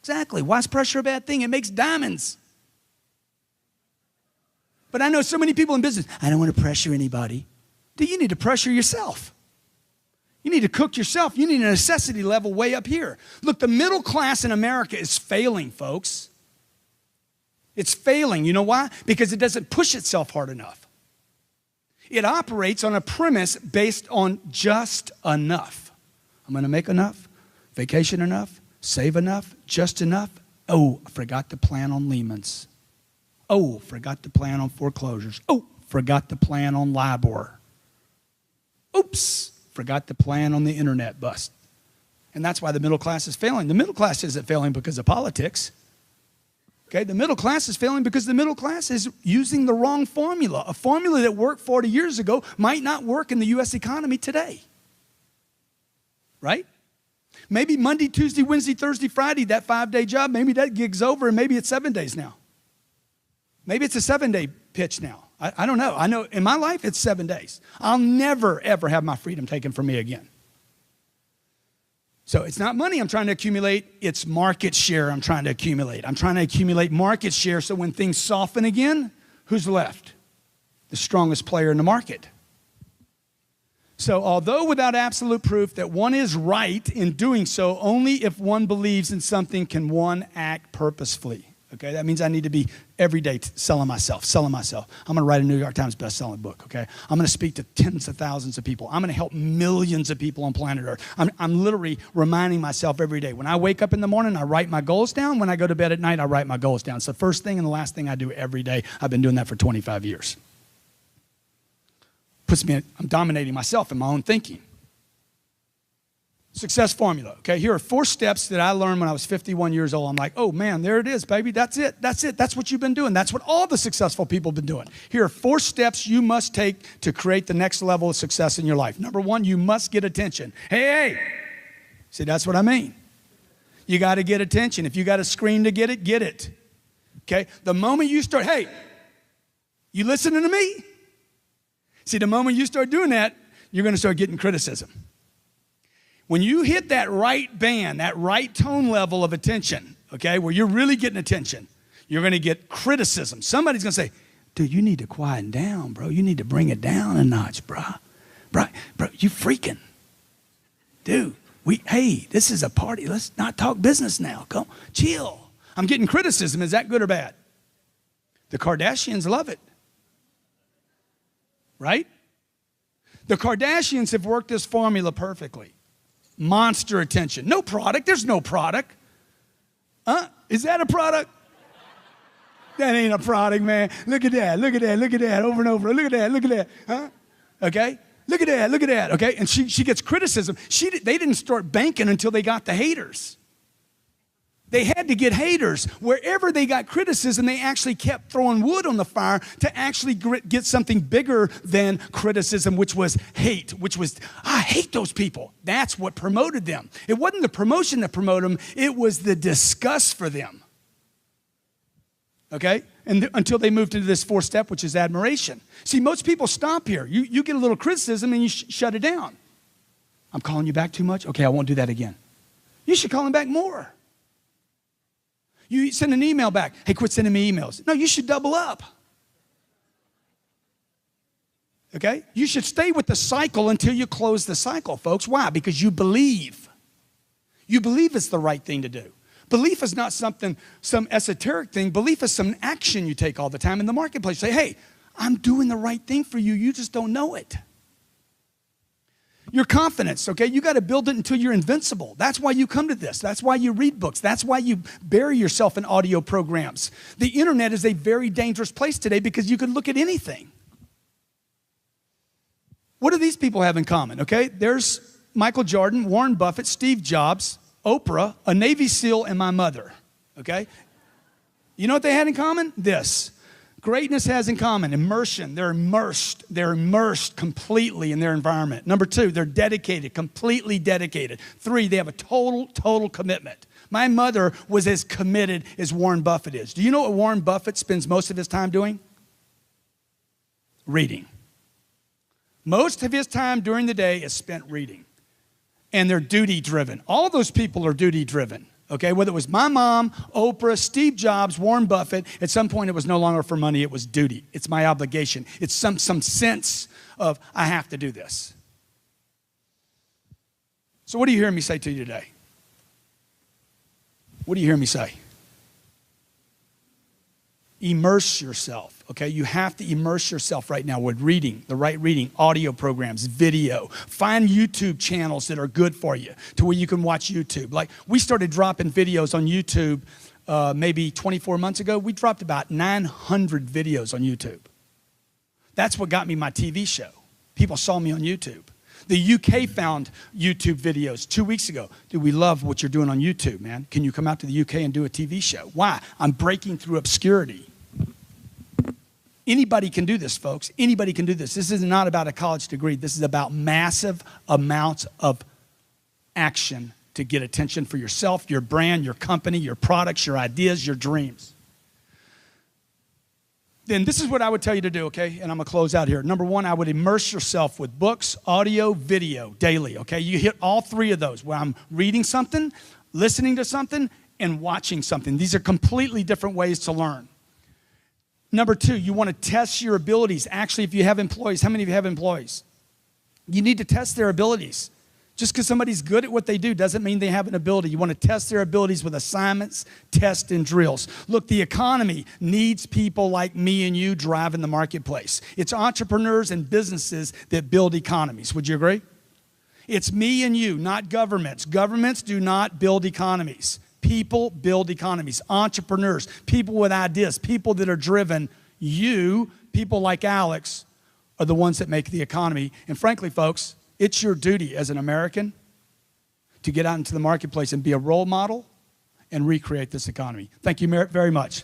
Speaker 1: Exactly. Why is pressure a bad thing? It makes diamonds. But I know so many people in business, I don't want to pressure anybody. Do you need to pressure yourself? You need to cook yourself. You need a necessity level way up here. Look, the middle class in America is failing, folks. It's failing. You know why? Because it doesn't push itself hard enough. It operates on a premise based on just enough. I'm going to make enough, vacation enough, save enough, just enough. Oh, I forgot to plan on Lehman's. Oh, forgot to plan on foreclosures. Oh, forgot to plan on LIBOR. Oops, forgot to plan on the internet bust. And that's why the middle class is failing. The middle class isn't failing because of politics. Okay, the middle class is failing because the middle class is using the wrong formula. A formula that worked 40 years ago might not work in the U.S. economy today. Right? Maybe Monday, Tuesday, Wednesday, Thursday, Friday, that 5-day job, maybe that gig's over and maybe it's 7 days now. Maybe it's a 7-day pitch now. I don't know. I know in my life it's 7 days. I'll never, ever have my freedom taken from me again. So it's not money I'm trying to accumulate, it's market share I'm trying to accumulate. I'm trying to accumulate market share so when things soften again, who's left? The strongest player in the market. So although without absolute proof that one is right in doing so, only if one believes in something can one act purposefully. Okay, that means I need to be every day selling myself. I'm going to write a New York Times best-selling book, okay? I'm going to speak to tens of thousands of people. I'm going to help millions of people on planet Earth. I'm literally reminding myself every day. When I wake up in the morning, I write my goals down. When I go to bed at night, I write my goals down. It's the first thing and the last thing I do every day. I've been doing that for 25 years. I'm dominating myself in my own thinking. Success formula, okay? Here are 4 steps that I learned when I was 51 years old. I'm like, oh man, there it is, baby. That's it. That's what you've been doing. That's what all the successful people have been doing. Here are 4 steps you must take to create the next level of success in your life. Number 1, you must get attention. Hey. See, that's what I mean. You got to get attention. If you got to scream to get it, get it. Okay? The moment you start, hey, you listening to me? See, the moment you start doing that, you're going to start getting criticism. When you hit that right band, that right tone level of attention, okay, where you're really getting attention, you're going to get criticism. Somebody's going to say, dude, you need to quieten down, bro. You need to bring it down a notch, bro. Bro, you freaking. Dude, hey, this is a party. Let's not talk business now. Come, chill. I'm getting criticism. Is that good or bad? The Kardashians love it. Right? The Kardashians have worked this formula perfectly. Monster attention. No product. There's no product. Is that a product? That ain't a product, man. Look at that. Look at that. Look at that. Over and over. Look at that. Look at that. Huh? Okay? Look at that. Look at that. Okay? And she gets criticism. They didn't start banking until they got the haters. They had to get haters. Wherever they got criticism, they actually kept throwing wood on the fire to actually get something bigger than criticism, which was hate, which was, I hate those people. That's what promoted them. It wasn't the promotion that promoted them. It was the disgust for them. Okay? And until they moved into this 4th step, which is admiration. See, most people stop here. You get a little criticism and you shut it down. I'm calling you back too much? Okay, I won't do that again. You should call him back more. You send an email back. Hey, quit sending me emails. No, you should double up. Okay? You should stay with the cycle until you close the cycle, folks. Why? Because you believe. You believe it's the right thing to do. Belief is not some esoteric thing. Belief is some action you take all the time in the marketplace. Say, hey, I'm doing the right thing for you. You just don't know it. Your confidence, okay? You got to build it until you're invincible. That's why you come to this. That's why you read books. That's why you bury yourself in audio programs. The internet is a very dangerous place today because you can look at anything. What do these people have in common, okay? There's Michael Jordan, Warren Buffett, Steve Jobs, Oprah, a Navy SEAL, and my mother, okay? You know what they had in common? This. Greatness has in common immersion. They're immersed completely in their environment. Number 2, they're dedicated, completely dedicated. 3, they have a total commitment. My mother was as committed as Warren Buffett is. Do you know what Warren Buffett spends most of his time doing? Reading. Most of his time during the day is spent reading. And they're duty-driven. All those people are duty-driven. Okay, whether it was my mom, Oprah, Steve Jobs, Warren Buffett, at some point it was no longer for money, it was duty. It's my obligation. It's some sense of, I have to do this. So what are you hearing me say to you today? What are you hearing me say? Immerse yourself, okay? You have to immerse yourself right now with reading, the right reading, audio programs, video. Find YouTube channels that are good for you to where you can watch YouTube. Like we started dropping videos on YouTube maybe 24 months ago. We dropped about 900 videos on YouTube. That's what got me my TV show. People saw me on YouTube. The UK found YouTube videos 2 weeks ago. Dude, we love what you're doing on YouTube, man. Can you come out to the UK and do a TV show? Why? I'm breaking through obscurity. Anybody can do this, folks. Anybody can do this. This is not about a college degree. This is about massive amounts of action to get attention for yourself, your brand, your company, your products, your ideas, your dreams. then this is what I would tell you to do, okay? And I'm gonna close out here. Number one, I would immerse yourself with books, audio, video daily, okay? You hit all three of those where I'm reading something, listening to something, and watching something. These are completely different ways to learn. Number two, you wanna test your abilities. Actually, if you have employees, how many of you have employees? You need to test their abilities. Just because somebody's good at what they do doesn't mean they have an ability. You want to test their abilities with assignments, tests, and drills. Look, the economy needs people like me and you driving the marketplace. It's entrepreneurs and businesses that build economies. Would you agree? It's me and you, not governments. Governments do not build economies. People build economies. Entrepreneurs, people with ideas, people that are driven. You, people like Alex, are the ones that make the economy. And frankly, folks, it's your duty as an American to get out into the marketplace and be a role model and recreate this economy. Thank you very much.